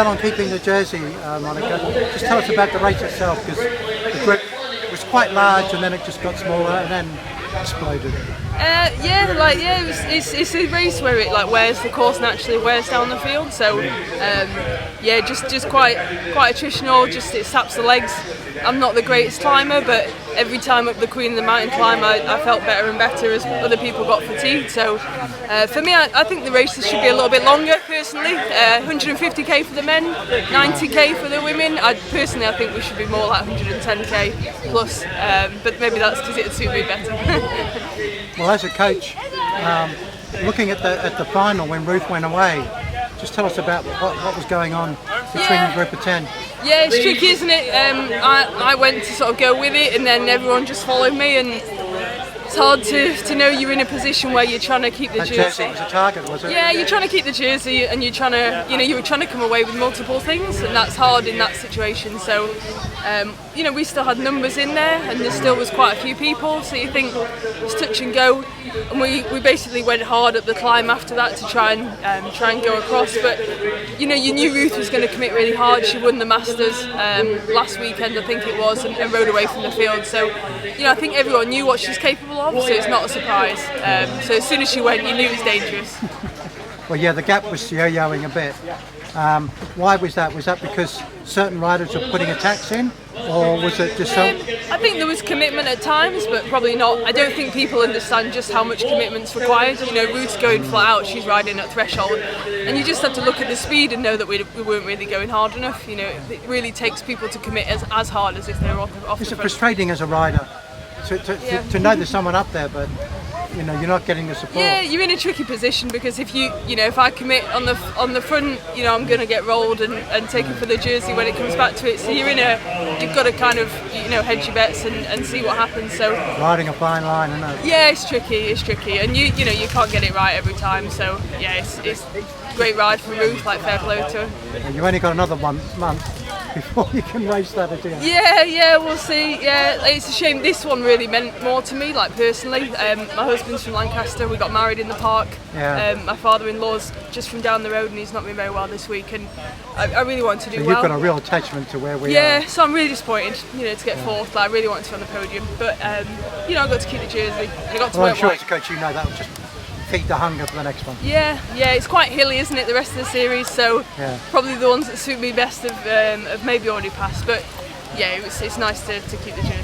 On keeping the jersey, Monica, just tell us about the race itself, because the group was quite large and then it just got smaller and then exploded. It's a race where it wears the course naturally, wears down the field. So just quite attritional. Just it saps the legs. I'm not the greatest climber, but every time up the Queen of the Mountain climb, I felt better and better as other people got fatigued. So for me, I think the races should be a little bit longer. Personally, 150k for the men, 90k for the women. I think we should be more like 110k plus, but maybe that's because it would suit me better. Well, as a coach, looking at the final when Ruth went away, just tell us about what was going on between the group of 10. Yeah, it's tricky, isn't it? I went to sort of go with it, and then everyone just followed me, and it's hard to know you're in a position where you're trying to keep the jersey. That jersey was a target, was it? Yeah, you're trying to keep the jersey, and you're trying to, you were trying to come away with multiple things, and that's hard in that situation. So, we still had numbers in there, and there still was quite a few people. So you think it's touch and go, and we basically went hard at the climb after that to try and go across. But you knew Ruth was going to commit really hard. She won the Masters last weekend, I think it was, and rode away from the field. So, I think everyone knew what she's capable of, so it's not a surprise. So as soon as she went, you knew it was dangerous. Well, yeah, the gap was yo-yoing a bit. Why was that? Was that because certain riders were putting attacks in, or was it just so? I think there was commitment at times, but probably not. I don't think people understand just how much commitment's required. Ruth's going flat out, she's riding at threshold, and you just have to look at the speed and know that we weren't really going hard enough. It really takes people to commit as hard as if they were off. Is it frustrating as a rider to know there's someone up there, but you're not getting the support? Yeah, you're in a tricky position, because if if I commit on the front, I'm going to get rolled and taken for the jersey when it comes back to it. So you've got to kind of hedge your bets and see what happens. So riding a fine line, isn't it? Yeah, it's tricky, and you can't get it right every time. So yeah, it's a great ride from Ruth. Fair play to her. And you only got another month before you can race that again. Yeah, we'll see. Yeah, it's a shame. This one really meant more to me, personally. My husband's from Lancaster. We got married in the park. Yeah. My father-in-law's just from down the road, and he's not been very well this week. And I really wanted to do well. You've got a real attachment to where we are. Yeah, so I'm really disappointed, to get fourth. I really wanted to be on the podium, but I got to keep the jersey. I got to I'm sure as a coach, that will just feed the hunger for the next one. Yeah, it's quite hilly, isn't it, the rest of the series, so probably the ones that suit me best have maybe already passed, but yeah, it's nice to keep the jersey.